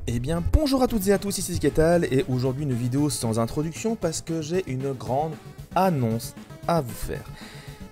Eh bien bonjour à toutes et à tous, ici Ketal et aujourd'hui une vidéo sans introduction parce que j'ai une grande annonce à vous faire.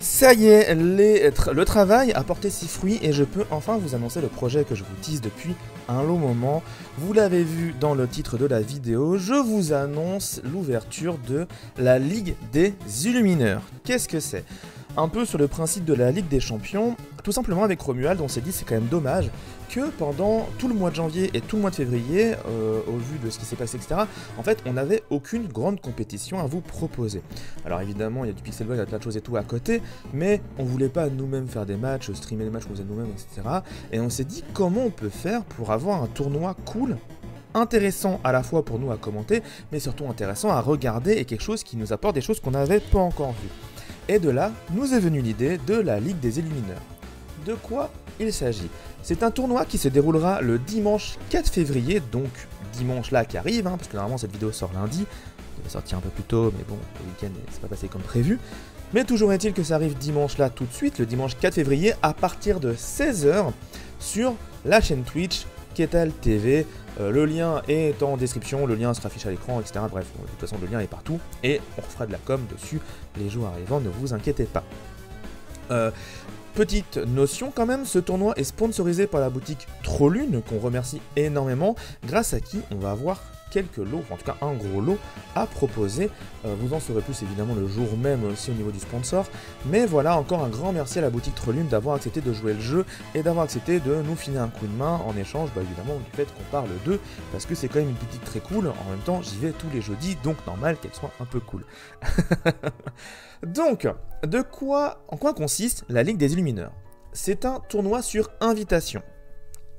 Ça y est, le travail a porté ses fruits et je peux enfin vous annoncer le projet que je vous tease depuis un long moment. Vous l'avez vu dans le titre de la vidéo, je vous annonce l'ouverture de la Ligue des Illumineurs. Qu'est-ce que c'est ? Un peu sur le principe de la Ligue des Champions, tout simplement avec Romuald, on s'est dit c'est quand même dommage que pendant tout le mois de janvier et tout le mois de février, au vu de ce qui s'est passé, etc., en fait, on n'avait aucune grande compétition à vous proposer. Alors évidemment, il y a du Pixelboy, il y a plein de choses et tout à côté, mais on voulait pas nous-mêmes faire des matchs, streamer les matchs qu'on faisait nous-mêmes, etc. Et on s'est dit comment on peut faire pour avoir un tournoi cool, intéressant à la fois pour nous à commenter, mais surtout intéressant à regarder et quelque chose qui nous apporte des choses qu'on n'avait pas encore vues. Et de là, nous est venue l'idée de la Ligue des Illumineurs. De quoi il s'agit ? C'est un tournoi qui se déroulera le dimanche 4 février, donc dimanche là qui arrive, parce que normalement cette vidéo sort lundi. Elle devait sortir un peu plus tôt, mais bon, le week-end c'est pas passé comme prévu. Mais toujours est-il que ça arrive dimanche là tout de suite, le dimanche 4 février, à partir de 16 h sur la chaîne Twitch Ketal TV. Le lien est en description, le lien sera affiché à l'écran, etc. Bref, de toute façon le lien est partout et on fera de la com dessus les jours arrivants, ne vous inquiétez pas. Petite notion quand même, ce tournoi est sponsorisé par la boutique Trollune, qu'on remercie énormément, grâce à qui on va avoir quelques lots, en tout cas un gros lot à proposer. Vous en saurez plus évidemment le jour même aussi au niveau du sponsor. Mais voilà, encore un grand merci à la boutique Trollune d'avoir accepté de jouer le jeu et d'avoir accepté de nous filer un coup de main en échange, évidemment, du fait qu'on parle d'eux, parce que c'est quand même une boutique très cool. En même temps, j'y vais tous les jeudis, donc normal qu'elle soit un peu cool. Donc, en quoi consiste la Ligue des Illumineurs ? C'est un tournoi sur invitation.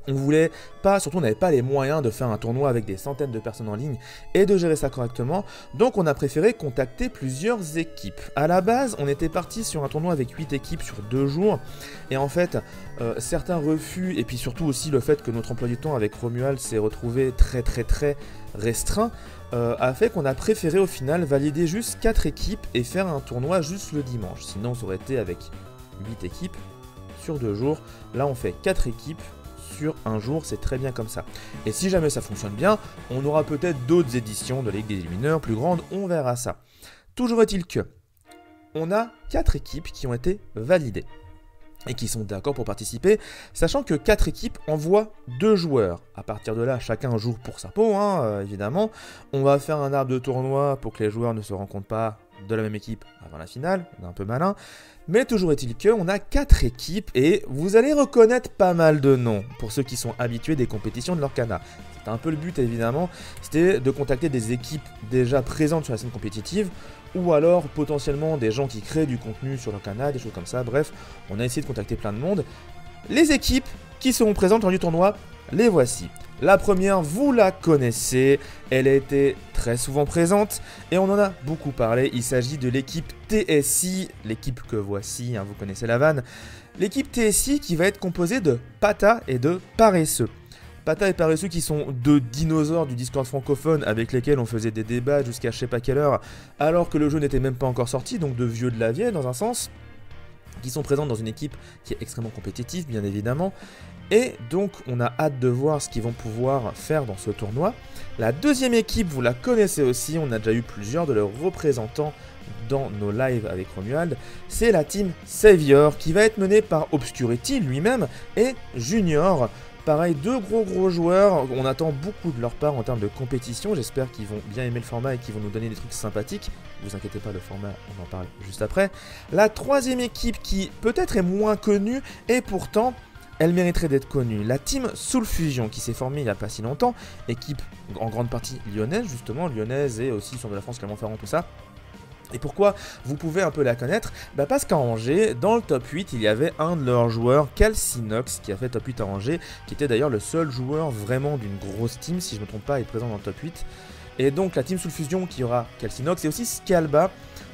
On voulait pas, surtout on n'avait pas les moyens de faire un tournoi avec des centaines de personnes en ligne et de gérer ça correctement, donc on a préféré contacter plusieurs équipes. À la base, on était parti sur un tournoi avec 8 équipes sur 2 jours, et en fait, certains refus, et puis surtout aussi le fait que notre emploi du temps avec Romuald s'est retrouvé très restreint, a fait qu'on a préféré au final valider juste 4 équipes et faire un tournoi juste le dimanche. Sinon, ça aurait été avec 8 équipes sur 2 jours. Là, on fait 4 équipes sur un jour, c'est très bien comme ça. Et si jamais ça fonctionne bien, on aura peut-être d'autres éditions de la Ligue des Illumineurs plus grandes, on verra ça. Toujours est-il que on a 4 équipes qui ont été validées et qui sont d'accord pour participer, sachant que 4 équipes envoient 2 joueurs. À partir de là, chacun joue pour sa peau, évidemment. On va faire un arbre de tournoi pour que les joueurs ne se rencontrent pas de la même équipe avant la finale, on est un peu malin. Mais toujours est-il que on a 4 équipes et vous allez reconnaître pas mal de noms pour ceux qui sont habitués des compétitions de l'Orcana. C'était un peu le but évidemment, c'était de contacter des équipes déjà présentes sur la scène compétitive ou alors potentiellement des gens qui créent du contenu sur l'Orcana, des choses comme ça. Bref, on a essayé de contacter plein de monde. Les équipes qui seront présentes lors du tournoi, les voici. La première, vous la connaissez, elle a été très souvent présente et on en a beaucoup parlé. Il s'agit de l'équipe TSI, l'équipe que voici, vous connaissez la vanne. L'équipe TSI qui va être composée de Pata et de Paresseux. Pata et Paresseux qui sont 2 dinosaures du Discord francophone avec lesquels on faisait des débats jusqu'à je sais pas quelle heure alors que le jeu n'était même pas encore sorti, donc de vieux de la vieille dans un sens, qui sont présentes dans une équipe qui est extrêmement compétitive bien évidemment. Et donc on a hâte de voir ce qu'ils vont pouvoir faire dans ce tournoi. La deuxième équipe, vous la connaissez aussi, on a déjà eu plusieurs de leurs représentants dans nos lives avec Romuald. C'est la team Savior qui va être menée par Obscurity lui-même et Junior. Pareil, 2 gros joueurs, on attend beaucoup de leur part en termes de compétition, j'espère qu'ils vont bien aimer le format et qu'ils vont nous donner des trucs sympathiques. Ne vous inquiétez pas, le format, on en parle juste après. La troisième équipe qui peut-être est moins connue et pourtant elle mériterait d'être connue. La team Soul Fusion qui s'est formée il n'y a pas si longtemps, équipe en grande partie lyonnaise justement, lyonnaise et aussi sur de la France, Clermont-Ferrand, tout ça. Et pourquoi vous pouvez un peu la connaître ? Parce qu'à Angers, dans le top 8, il y avait un de leurs joueurs, Calcinox, qui a fait top 8 à Angers, qui était d'ailleurs le seul joueur vraiment d'une grosse team, si je ne me trompe pas, est présent dans le top 8. Et donc la team Soul Fusion qui aura Calcinox et aussi Scalba,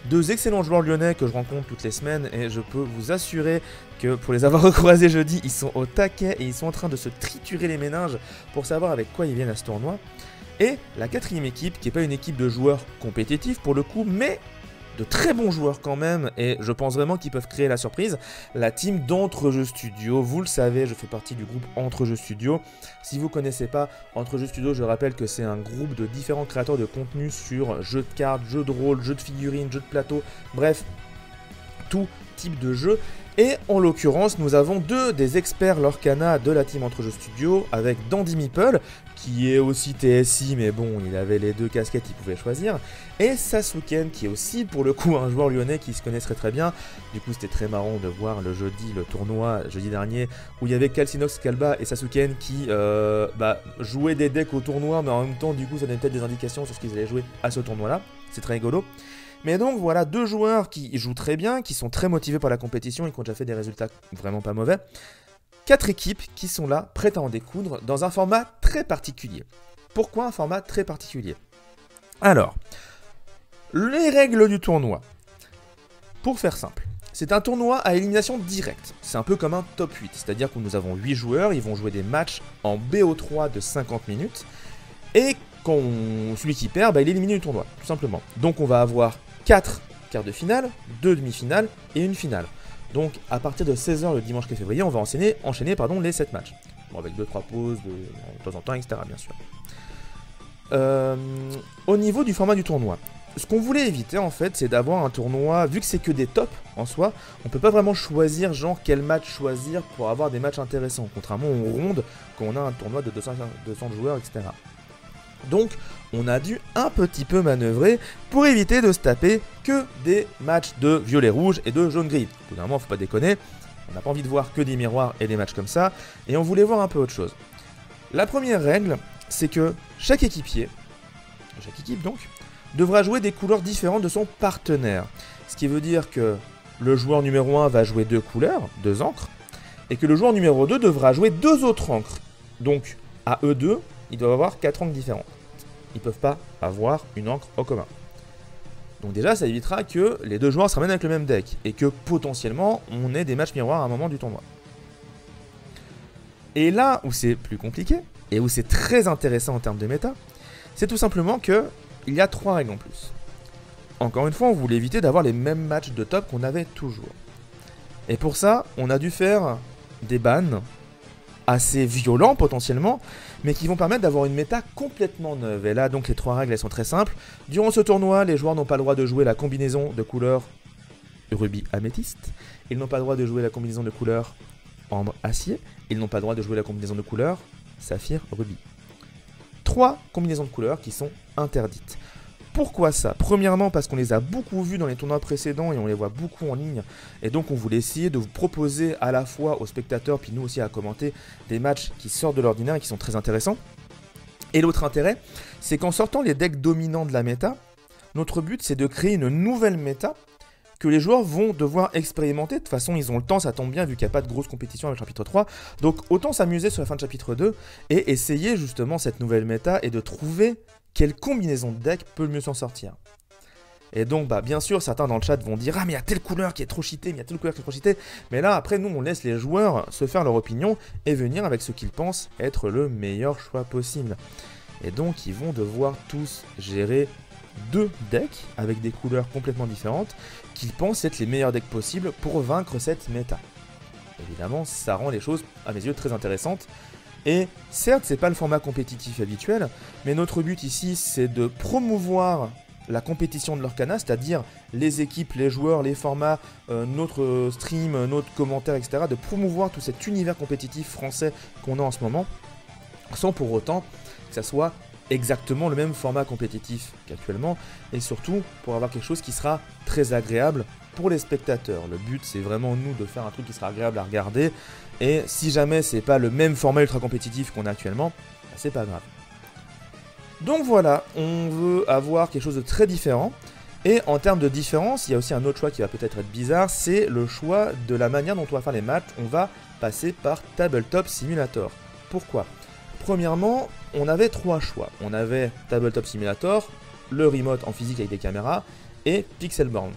2 excellents joueurs lyonnais que je rencontre toutes les semaines et je peux vous assurer que pour les avoir recroisés jeudi, ils sont au taquet et ils sont en train de se triturer les méninges pour savoir avec quoi ils viennent à ce tournoi. Et la 4e équipe, qui n'est pas une équipe de joueurs compétitifs pour le coup, mais de très bons joueurs quand même, et je pense vraiment qu'ils peuvent créer la surprise. La team d'Entrejeux Studio, vous le savez, je fais partie du groupe Entrejeux Studio. Si vous ne connaissez pas Entrejeux Studio, je rappelle que c'est un groupe de différents créateurs de contenu sur jeux de cartes, jeux de rôle, jeux de figurines, jeux de plateau, bref, tout type de jeu. Et en l'occurrence, nous avons deux des experts Lorcana de la team Entrejeux Studio, avec Dandy Meeple, qui est aussi TSI, mais bon, il avait les deux casquettes, il pouvait choisir, et Sasuken, qui est aussi pour le coup un joueur lyonnais qui se connaisserait très bien. Du coup, c'était très marrant de voir le tournoi jeudi dernier, où il y avait Calcinox Calba et Sasuken qui jouaient des decks au tournoi, mais en même temps, du coup, ça donnait peut-être des indications sur ce qu'ils allaient jouer à ce tournoi-là. C'est très rigolo. Mais donc voilà, deux joueurs qui jouent très bien, qui sont très motivés par la compétition et qui ont déjà fait des résultats vraiment pas mauvais. 4 équipes qui sont là, prêtes à en découdre, dans un format très particulier. Pourquoi un format très particulier? Alors, les règles du tournoi. Pour faire simple, c'est un tournoi à élimination directe. C'est un peu comme un top 8, c'est-à-dire que nous avons 8 joueurs, ils vont jouer des matchs en BO3 de 50 minutes. Et quand celui qui perd, il est éliminé du tournoi, tout simplement. Donc on va avoir 4 quarts de finale, 2 demi-finales et une finale. Donc à partir de 16 h le dimanche 4 février, on va enchaîner les 7 matchs. Bon, avec 2-3 pauses de temps en temps, etc. bien sûr. Au niveau du format du tournoi, ce qu'on voulait éviter en fait, c'est d'avoir un tournoi, vu que c'est que des tops en soi, on peut pas vraiment choisir genre quel match choisir pour avoir des matchs intéressants, contrairement aux rondes quand on a un tournoi de 200 joueurs, etc. Donc, on a dû un petit peu manœuvrer pour éviter de se taper que des matchs de violet-rouge et de jaune-gris. Évidemment, faut pas déconner, on n'a pas envie de voir que des miroirs et des matchs comme ça, et on voulait voir un peu autre chose. La première règle, c'est que chaque équipe donc, devra jouer des couleurs différentes de son partenaire. Ce qui veut dire que le joueur numéro 1 va jouer 2 couleurs, 2 encres, et que le joueur numéro 2 devra jouer 2 autres encres. Donc, à eux deux, ils doivent avoir 4 encres différentes. Ils ne peuvent pas avoir une encre en commun. Donc déjà, ça évitera que les deux joueurs se ramènent avec le même deck, et que potentiellement, on ait des matchs miroirs à un moment du tournoi. Et là où c'est plus compliqué, et où c'est très intéressant en termes de méta, c'est tout simplement que il y a 3 règles en plus. Encore une fois, on voulait éviter d'avoir les mêmes matchs de top qu'on avait toujours. Et pour ça, on a dû faire des bans assez violents potentiellement, mais qui vont permettre d'avoir une méta complètement neuve. Et là, donc, les 3 règles, elles sont très simples. Durant ce tournoi, les joueurs n'ont pas le droit de jouer la combinaison de couleurs rubis améthyste. Ils n'ont pas le droit de jouer la combinaison de couleurs ambre acier. Ils n'ont pas le droit de jouer la combinaison de couleurs saphir rubis. 3 combinaisons de couleurs qui sont interdites. Pourquoi ça? Premièrement, parce qu'on les a beaucoup vus dans les tournois précédents et on les voit beaucoup en ligne. Et donc, on voulait essayer de vous proposer à la fois aux spectateurs, puis nous aussi à commenter, des matchs qui sortent de l'ordinaire et qui sont très intéressants. Et l'autre intérêt, c'est qu'en sortant les decks dominants de la méta, notre but, c'est de créer une nouvelle méta que les joueurs vont devoir expérimenter. De toute façon, ils ont le temps, ça tombe bien, vu qu'il n'y a pas de grosse compétition avec le chapitre 3. Donc, autant s'amuser sur la fin de chapitre 2 et essayer justement cette nouvelle méta et de trouver quelle combinaison de deck peut le mieux s'en sortir. Et donc, bien sûr, certains dans le chat vont dire « Ah, mais il y a telle couleur qui est trop cheatée, mais il y a telle couleur qui est trop cheatée. » Mais là, après, nous, on laisse les joueurs se faire leur opinion et venir avec ce qu'ils pensent être le meilleur choix possible. Et donc, ils vont devoir tous gérer 2 decks avec des couleurs complètement différentes qu'ils pensent être les meilleurs decks possibles pour vaincre cette méta. Évidemment, ça rend les choses, à mes yeux, très intéressantes. Et certes, c'est pas le format compétitif habituel, mais notre but ici, c'est de promouvoir la compétition de Lorcana, c'est-à-dire les équipes, les joueurs, les formats, notre stream, notre commentaire, etc. De promouvoir tout cet univers compétitif français qu'on a en ce moment, sans pour autant que ça soit exactement le même format compétitif qu'actuellement, et surtout pour avoir quelque chose qui sera très agréable pour les spectateurs. Le but, c'est vraiment nous de faire un truc qui sera agréable à regarder, et si jamais c'est pas le même format ultra compétitif qu'on a actuellement, c'est pas grave. Donc voilà, on veut avoir quelque chose de très différent, et en termes de différence, il y a aussi un autre choix qui va peut-être être bizarre, c'est le choix de la manière dont on va faire les matchs. On va passer par Tabletop Simulator. Pourquoi? Premièrement, on avait 3 choix. On avait Tabletop Simulator, le remote en physique avec des caméras, et Pixelborn.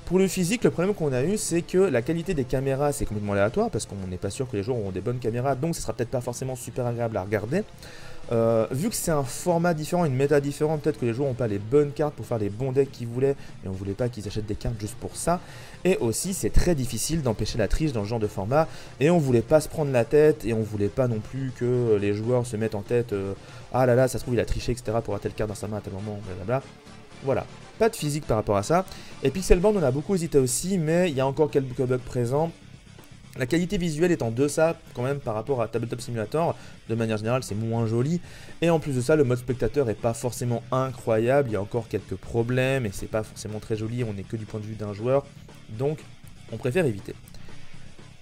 Pour le physique, le problème qu'on a eu, c'est que la qualité des caméras, c'est complètement aléatoire, parce qu'on n'est pas sûr que les joueurs auront des bonnes caméras, donc ce sera peut-être pas forcément super agréable à regarder. Vu que c'est un format différent, une méta différente, peut-être que les joueurs n'ont pas les bonnes cartes pour faire les bons decks qu'ils voulaient, et on voulait pas qu'ils achètent des cartes juste pour ça. Et aussi, c'est très difficile d'empêcher la triche dans ce genre de format, et on voulait pas se prendre la tête, et on voulait pas non plus que les joueurs se mettent en tête ah là là, ça se trouve il a triché, etc. pour avoir telle carte dans sa main à tel moment, blablabla. Voilà, pas de physique par rapport à ça. Et Pixelband, on a beaucoup hésité aussi, mais il y a encore quelques bugs présents. La qualité visuelle est en deçà quand même par rapport à Tabletop Simulator. De manière générale, c'est moins joli. Et en plus de ça, le mode spectateur est pas forcément incroyable. Il y a encore quelques problèmes et c'est pas forcément très joli. On n'est que du point de vue d'un joueur. Donc, on préfère éviter.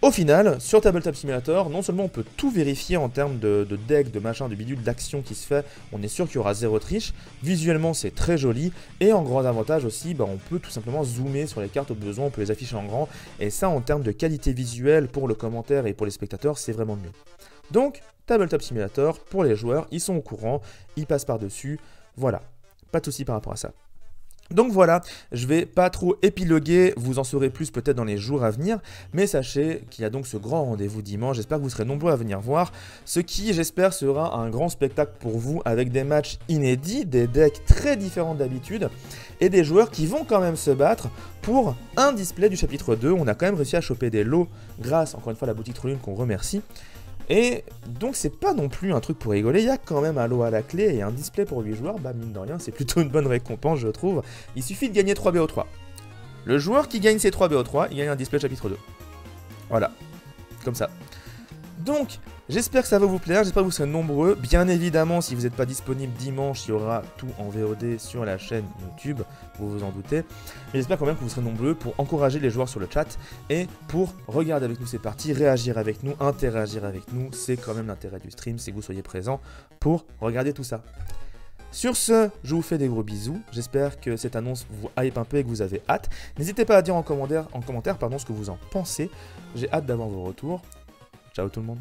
Au final, sur Tabletop Simulator, non seulement on peut tout vérifier en termes de deck, de machin, de bidule, d'action qui se fait, on est sûr qu'il y aura zéro triche, visuellement c'est très joli, et en grand avantage aussi, on peut tout simplement zoomer sur les cartes au besoin, on peut les afficher en grand, et ça en termes de qualité visuelle pour le commentaire et pour les spectateurs, c'est vraiment mieux. Donc, Tabletop Simulator, pour les joueurs, ils sont au courant, ils passent par-dessus, voilà, pas de soucis par rapport à ça. Donc voilà, je vais pas trop épiloguer, vous en saurez plus peut-être dans les jours à venir, mais sachez qu'il y a donc ce grand rendez-vous dimanche, j'espère que vous serez nombreux à venir voir, ce qui j'espère sera un grand spectacle pour vous avec des matchs inédits, des decks très différents d'habitude, et des joueurs qui vont quand même se battre pour un display du chapitre 2, on a quand même réussi à choper des lots grâce encore une fois à la boutique Trollune qu'on remercie. Et donc c'est pas non plus un truc pour rigoler, il y a quand même un lot à la clé et un display pour 8 joueurs, mine de rien c'est plutôt une bonne récompense je trouve. Il suffit de gagner 3 BO3. Le joueur qui gagne ces 3 BO3, il gagne un display chapitre 2. Voilà, comme ça. Donc, j'espère que ça va vous plaire, j'espère que vous serez nombreux. Bien évidemment, si vous n'êtes pas disponible dimanche, il y aura tout en VOD sur la chaîne YouTube, vous vous en doutez. Mais j'espère quand même que vous serez nombreux pour encourager les joueurs sur le chat et pour regarder avec nous ces parties, réagir avec nous, interagir avec nous. C'est quand même l'intérêt du stream, c'est que vous soyez présents pour regarder tout ça. Sur ce, je vous fais des gros bisous, j'espère que cette annonce vous hype un peu et que vous avez hâte. N'hésitez pas à dire en commentaire ce que vous en pensez, j'ai hâte d'avoir vos retours. Ciao tout le monde.